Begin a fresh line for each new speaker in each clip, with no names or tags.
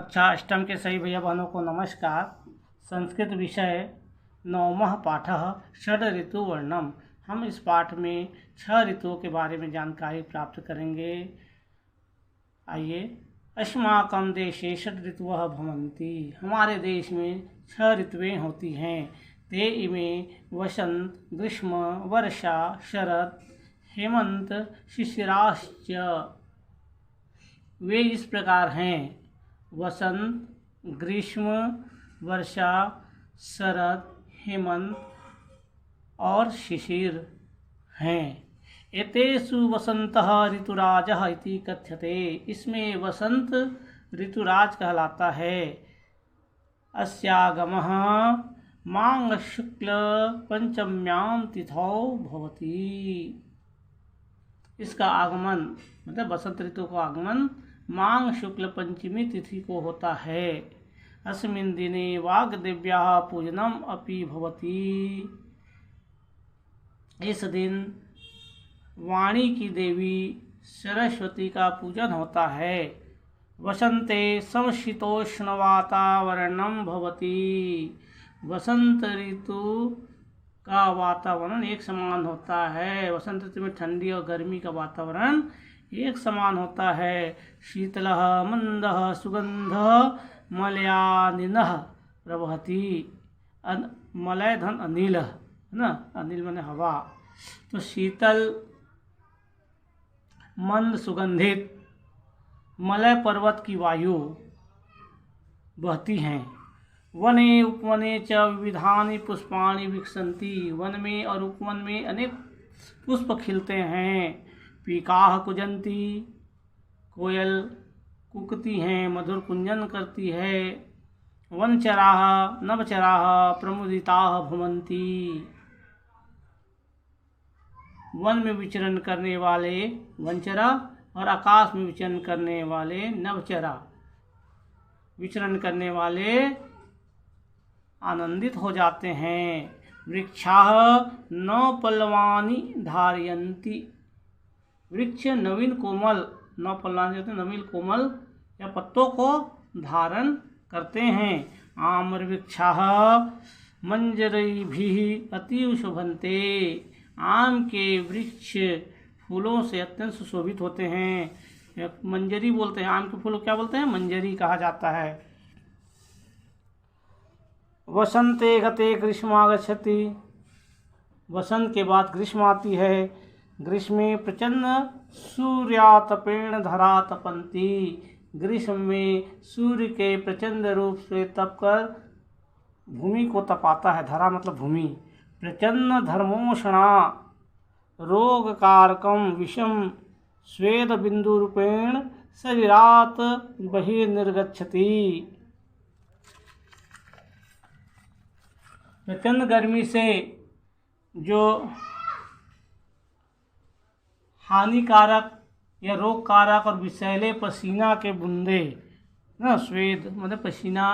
कक्षा अष्टम के सभी भैया बहनों को नमस्कार। संस्कृत विषय 9वां पाठ षड ऋतु वर्णम। हम इस पाठ में 6 ऋतुओं के बारे में जानकारी प्राप्त करेंगे। आइए। अस्माकं देशे षड ऋतवः भवन्ति। हमारे देश में 6 ऋतुएं होती हैं। ते इमे वसंत, ग्रीष्म, वर्षा, शरद, हेमंत, शिशिराश्च। वे इस प्रकार हैं: वसंत, ग्रीष्म, वर्षा, शरद, हेमंत और शिशिर हैं। एतेषु वसंतः ऋतुराजः इति कथ्यते। इसमें वसंत ऋतुराज कहलाता है। अस्यागमः माघ शुक्ल पंचम्यां तिथौ भवति। इसका आगमन मतलब वसंत ऋतु का आगमन माघ शुक्ल पंचमी तिथि को होता है। अस्मिन् दिने वाग्देव्याः पूजनम् अपि भवति। इस दिन वाणी की देवी सरस्वती का पूजन होता है। वसंते समशीतोष्ण वातावरणं भवति। वसंत ऋतु का वातावरण एक समान होता है। वसंत ऋतु में ठंडी और गर्मी का वातावरण एक समान होता है। शीतलः मंदः सुगंधः मलयानिनः प्रवहति। मलय धन अनिल है ना, अनिल माने हवा। तो शीतल मंद सुगंधित मलय पर्वत की वायु बहती हैं। वने उपवने च विविधानि पुष्पाणि विकसन्ति। वन में और उपवन में अनेक पुष्प खिलते हैं। पीकाः कुजन्ति, कोयल कूकती हैं, मधुर कुंजन करती है। वनचराः नभचराः प्रमुदिताः भवन्ति। वन में विचरण करने वाले वनचरा और आकाश में विचरण करने वाले नभचरा विचरण करने वाले आनंदित हो जाते हैं। वृक्षाः नवपल्लवानि धारयन्ति। वृक्ष नवीन कोमल नवपल्लवानि होते नवीन कोमल या पत्तों को धारण करते हैं। आम्रवृक्षाः मंजरीभिः अतीव शोभन्ते। आम के वृक्ष फूलों से अत्यंत सुशोभित होते हैं। मंजरी बोलते हैं, आम के फूल क्या बोलते हैं? मंजरी कहा जाता है। वसंते गते ग्रीष्मागच्छति। वसंत के बाद ग्रीष्म आती है। ग्रीष्मे प्रचंड सूर्यातपेन धरा तपन्ति। ग्रीष्म में सूर्य के प्रचंड रूप से तपकर भूमि को तपाता है। धरा मतलब भूमि। प्रचंड धर्मोषणा रोग कारकम विषम स्वेद बिंदु रूपेण शरीरात बहिर्निर्गच्छति। प्रचंड गर्मी से जो हानिकारक या रोग कारक और विषैले पसीना के बूंदे ना, स्वेद मतलब पसीना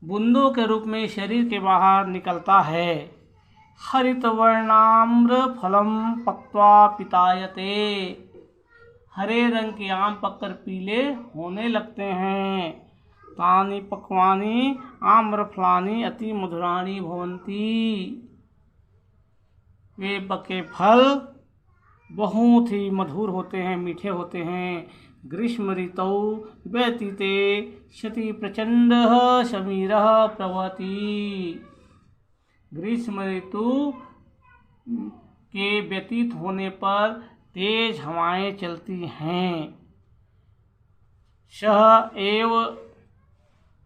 बूंदों के रूप में शरीर के बाहर निकलता है। हरितवर्णाम्र फलम पक्वा पितायते। हरे रंग के आम पककर पीले होने लगते हैं। तानि पक्वानि आम्रफलानि अति मधुराणि भवन्ति। वे पके फल बहुत ही मधुर होते हैं, मीठे होते हैं। ग्रीष्म ऋतौ व्यतीते शति प्रचंडः समीरः प्रवहति। ग्रीष्म ऋतु के व्यतीत होने पर तेज हवाएं चलती हैं। सह एव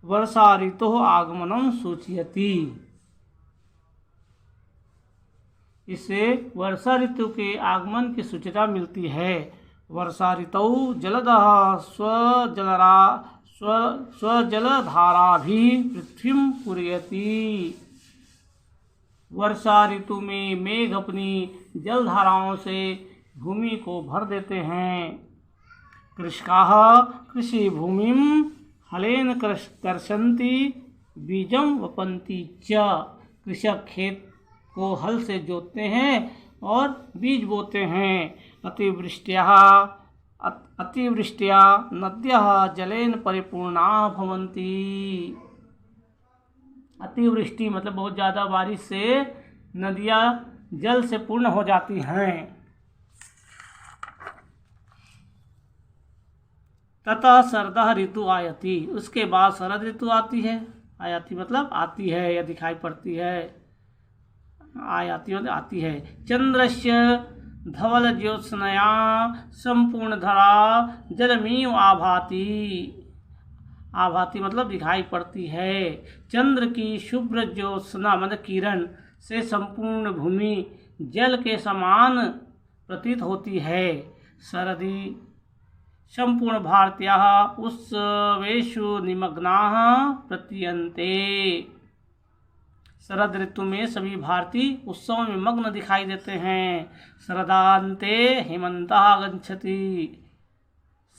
वर्षा ऋतु आगमनं सूचयति। इससे वर्षा ऋतु के आगमन की सूचना मिलती है। वर्षा ऋतौ जलदः स्वजलधाराभिः पृथ्वीं पूरयति। वर्षा ऋतु में मेघ अपनी जलधाराओं से भूमि को भर देते हैं। कृषकाः कृषि भूमिं हलेन कर्षन्ति बीजं वपन्ति च। कृषक खेत को हल से जोतते हैं और बीज बोते हैं। अतिवृष्ट्याः अतिवृष्ट्या नद्यः जलेन परिपूर्णा भवन्ति। अतिवृष्टि मतलब बहुत ज़्यादा बारिश से नदियाँ जल से पूर्ण हो जाती हैं। ततः शरदः ऋतु आयति, उसके बाद शरद ऋतु आती है। आयति मतलब आती है या दिखाई पड़ती है। आयति मतलब आती है। चंद्रस्य धवल ज्योत्स्नया संपूर्ण धरा जलमीव आभाति। आभाति मतलब दिखाई पड़ती है। चंद्र की शुभ्र ज्योत्स्ना मतलब किरण से संपूर्ण भूमि जल के समान प्रतीत होती है। शरदि संपूर्ण भारतीयाः उत्सवेषु निमग्नाः प्रतीयन्ते। शरद ऋतु में सभी भारतीय उत्सव में मग्न दिखाई देते हैं। शरदान्ते हेमन्तः आगच्छति।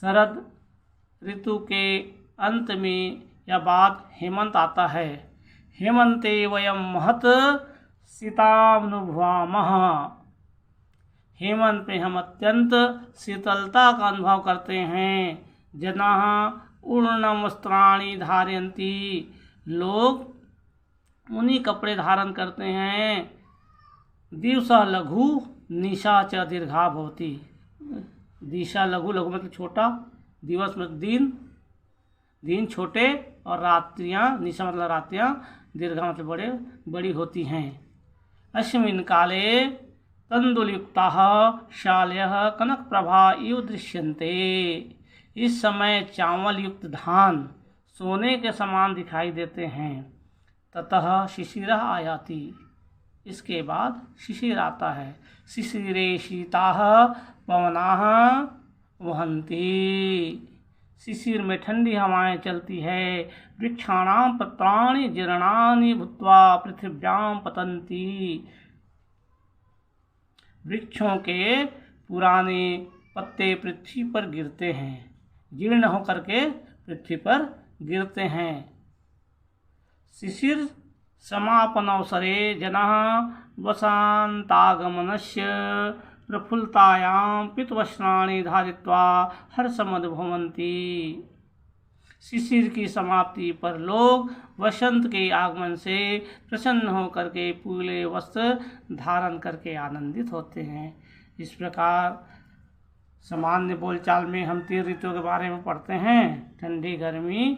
शरद ऋतु के अंत में या बाद हेमंत आता है। हेमंते वयं महत् शीतामनुभवामः। हेमंत में हम अत्यंत शीतलता का अनुभव करते हैं। जनाः ऊर्णं वस्त्राणि धारयन्ति। लोग ऊनी कपड़े धारण करते हैं। दिवसा लघु निशा च दीर्घा भवति। दिशा लघु, लघु मतलब छोटा, दिवस मतलब दिन, दिन छोटे और रात्रियाँ, निशा मतलब रात्रियाँ, दीर्घा मतलब बड़ी होती हैं। अस्मिन् काले तंदुलयुक्ताः शालयः कनकप्रभा इव दृश्यन्ते। इस समय चावल युक्त धान सोने के समान दिखाई देते हैं। ततः शिशिरः आयाति। इसके बाद शिशिर आता है। शिशिरे शीताः पवनाः वहन्ति। शिशिर में ठंडी हवाएं चलती है। वृक्षाणां पत्राणि जीर्णानि भूत्वा पृथिव्यां पतन्ति। वृक्षों के पुराने पत्ते पृथ्वी पर गिरते हैं, जीर्ण होकर के पृथ्वी पर गिरते हैं। शिशिर समापनवसरे जनाः वसन्तागमनस्य प्रफुल्लतायां पीतवस्त्राणि धारित्वा हर्षमनुभवन्ति। शिशिर की समाप्ति पर लोग वसंत के आगमन से प्रसन्न होकर के पीले वस्त्र धारण करके आनंदित होते हैं। इस प्रकार सामान्य बोलचाल में हम 3 ऋतुओं के बारे में पढ़ते हैं, ठंडी, गर्मी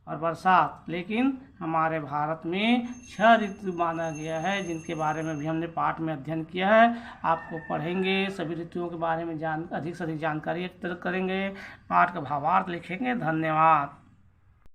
और बरसात। लेकिन हमारे भारत में 6 ऋतु माना गया है, जिनके बारे में भी हमने पाठ में अध्ययन किया है। आपको पढ़ेंगे, सभी ऋतुओं के बारे में अधिक से अधिक जानकारी एकत्र करेंगे, पाठ का भावार्थ लिखेंगे। धन्यवाद।